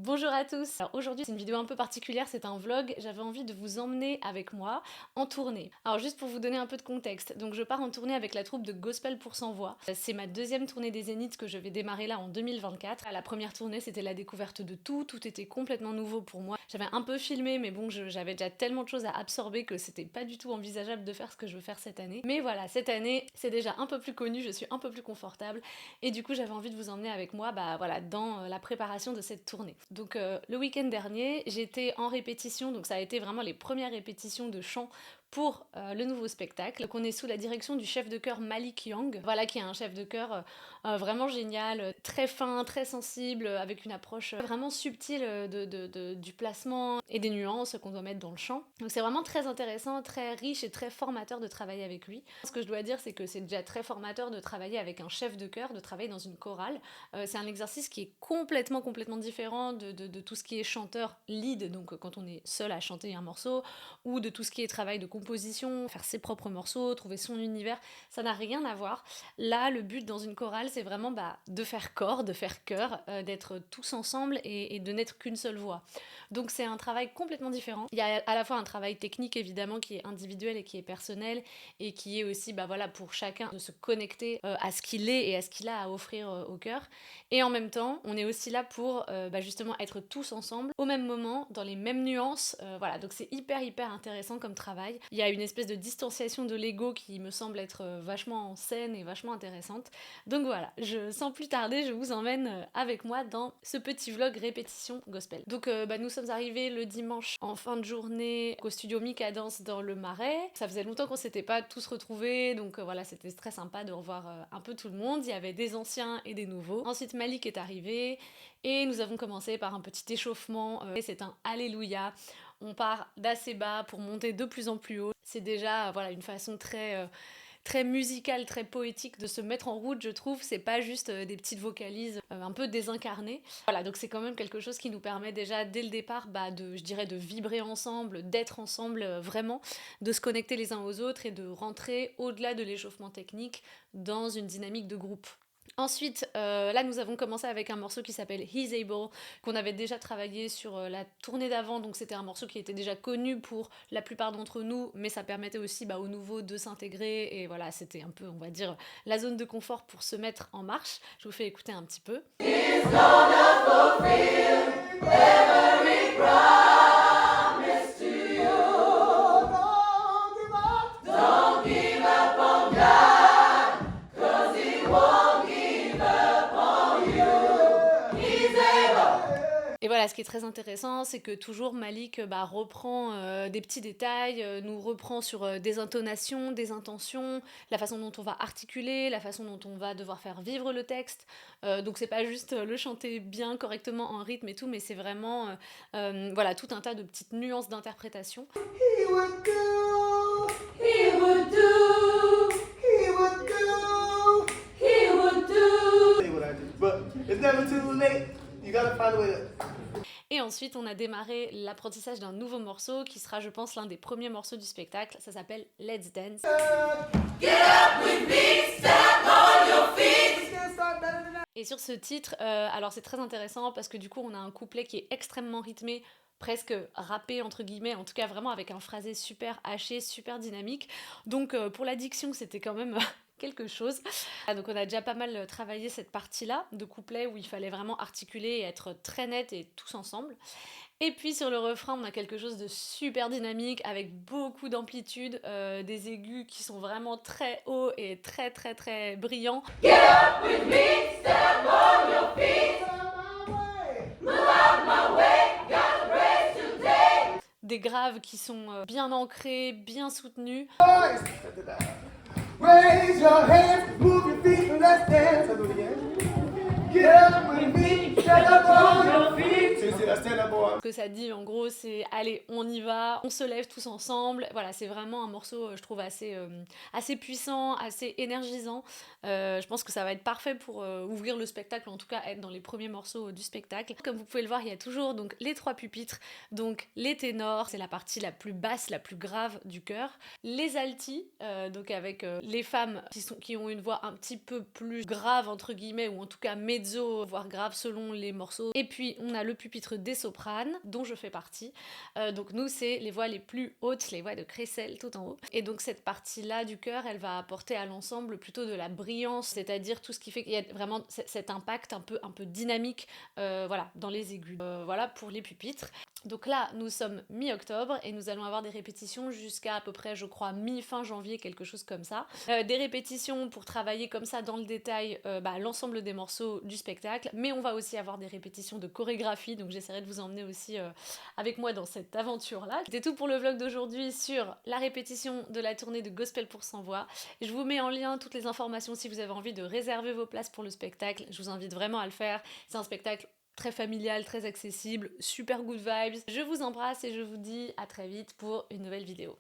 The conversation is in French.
Bonjour à tous. Alors aujourd'hui c'est une vidéo un peu particulière, c'est un vlog, j'avais envie de vous emmener avec moi en tournée. Alors juste pour vous donner un peu de contexte, donc je pars en tournée avec la troupe de Gospel pour 100 voix. C'est ma deuxième tournée des Zéniths que je vais démarrer là en 2024. La première tournée c'était la découverte de tout était complètement nouveau pour moi. J'avais un peu filmé mais bon j'avais déjà tellement de choses à absorber que c'était pas du tout envisageable de faire ce que je veux faire cette année. Mais voilà, cette année c'est déjà un peu plus connu, je suis un peu plus confortable et du coup j'avais envie de vous emmener avec moi voilà, dans la préparation de cette tournée. Donc le week-end dernier, j'étais en répétition, donc ça a été vraiment les premières répétitions de chant pour le nouveau spectacle. Donc on est sous la direction du chef de chœur Malik Young, voilà, qui est un chef de chœur vraiment génial, très fin, très sensible, avec une approche vraiment subtile du placement et des nuances qu'on doit mettre dans le chant. Donc c'est vraiment très intéressant, très riche et très formateur de travailler avec lui. Ce que je dois dire, c'est que c'est déjà très formateur de travailler avec un chef de chœur, de travailler dans une chorale. C'est un exercice qui est complètement différent de tout ce qui est chanteur lead, donc quand on est seul à chanter un morceau, ou de tout ce qui est travail de composition, faire ses propres morceaux, trouver son univers, ça n'a rien à voir. Là, le but dans une chorale, c'est vraiment de faire corps, de faire chœur, d'être tous ensemble et de n'être qu'une seule voix. Donc c'est un travail complètement différent. Il y a à la fois un travail technique évidemment qui est individuel et qui est personnel et qui est aussi voilà, pour chacun de se connecter à ce qu'il est et à ce qu'il a à offrir au chœur. Et en même temps, on est aussi là pour justement être tous ensemble au même moment, dans les mêmes nuances. Voilà, donc c'est hyper intéressant comme travail. Il y a une espèce de distanciation de l'ego qui me semble être vachement saine et vachement intéressante. Donc voilà, sans plus tarder, je vous emmène avec moi dans ce petit vlog répétition gospel. Donc nous sommes arrivés le dimanche en fin de journée au studio Mi-Cadence dans le Marais. Ça faisait longtemps qu'on s'était pas tous retrouvés, donc voilà, c'était très sympa de revoir un peu tout le monde. Il y avait des anciens et des nouveaux. Ensuite Malik est arrivé et nous avons commencé par un petit échauffement. C'est un Alléluia. On part d'assez bas pour monter de plus en plus haut. C'est déjà voilà, une façon très musicale, très poétique de se mettre en route, je trouve. C'est pas juste des petites vocalises un peu désincarnées. Voilà, donc c'est quand même quelque chose qui nous permet déjà dès le départ de vibrer ensemble, d'être ensemble vraiment, de se connecter les uns aux autres et de rentrer au-delà de l'échauffement technique dans une dynamique de groupe. Ensuite, là nous avons commencé avec un morceau qui s'appelle He's Able, qu'on avait déjà travaillé sur la tournée d'avant, donc c'était un morceau qui était déjà connu pour la plupart d'entre nous, mais ça permettait aussi aux nouveaux de s'intégrer, et voilà, c'était un peu, on va dire, la zone de confort pour se mettre en marche. Je vous fais écouter un petit peu. He's gonna fulfill every promise to you. Don't give up on God, 'cause He won't. Et voilà, ce qui est très intéressant, c'est que toujours Malik reprend des petits détails, nous reprend sur des intonations, des intentions, la façon dont on va articuler, la façon dont on va devoir faire vivre le texte. Donc c'est pas juste le chanter bien, correctement en rythme et tout, mais c'est vraiment voilà, tout un tas de petites nuances d'interprétation. He would do, he would do, he would do, he would do. But it's never too late. You gotta find a way to... Et ensuite, on a démarré l'apprentissage d'un nouveau morceau qui sera, je pense, l'un des premiers morceaux du spectacle. Ça s'appelle Let's Dance. Get up with me, step on your feet. Et sur ce titre, alors c'est très intéressant parce que du coup, on a un couplet qui est extrêmement rythmé, presque rappé entre guillemets, en tout cas vraiment avec un phrasé super haché, super dynamique. Donc pour la diction, c'était quand même quelque chose. Donc on a déjà pas mal travaillé cette partie-là de couplet où il fallait vraiment articuler et être très net et tous ensemble. Et puis sur le refrain, on a quelque chose de super dynamique avec beaucoup d'amplitude, des aigus qui sont vraiment très hauts et très brillants. Get up with me, step on your feet. Move out my way, got a race today. Des graves qui sont bien ancrés, bien soutenus. Raise your hands, move your feet, and let's dance. Get up with me, stand up on your feet. See, that's stand up, boy. Ce que ça dit en gros c'est allez on y va, on se lève tous ensemble. Voilà, c'est vraiment un morceau je trouve assez puissant, assez énergisant. Je pense que ça va être parfait pour ouvrir le spectacle, ou en tout cas être dans les premiers morceaux du spectacle. Comme vous pouvez le voir, il y a toujours donc les 3 pupitres, donc les ténors, c'est la partie la plus basse, la plus grave du chœur, les altis, donc avec les femmes qui ont une voix un petit peu plus grave entre guillemets, ou en tout cas mezzo, voire grave selon les morceaux. Et puis on a le pupitre des sopranes, dont je fais partie. Donc nous c'est les voix les plus hautes, les voix de crécelle tout en haut. Et donc cette partie-là du chœur, elle va apporter à l'ensemble plutôt de la brillance, c'est-à-dire tout ce qui fait qu'il y a vraiment cet impact un peu dynamique voilà, dans les aigus. Voilà pour les pupitres. Donc là, nous sommes mi-octobre et nous allons avoir des répétitions jusqu'à peu près, je crois, mi-fin janvier, quelque chose comme ça. Des répétitions pour travailler comme ça dans le détail l'ensemble des morceaux du spectacle, mais on va aussi avoir des répétitions de chorégraphie, donc j'essaierai de vous emmener aussi avec moi dans cette aventure-là. C'était tout pour le vlog d'aujourd'hui sur la répétition de la tournée de Gospel pour 100 voix. Je vous mets en lien toutes les informations si vous avez envie de réserver vos places pour le spectacle. Je vous invite vraiment à le faire. C'est un spectacle très familial, très accessible, super good vibes. Je vous embrasse et je vous dis à très vite pour une nouvelle vidéo.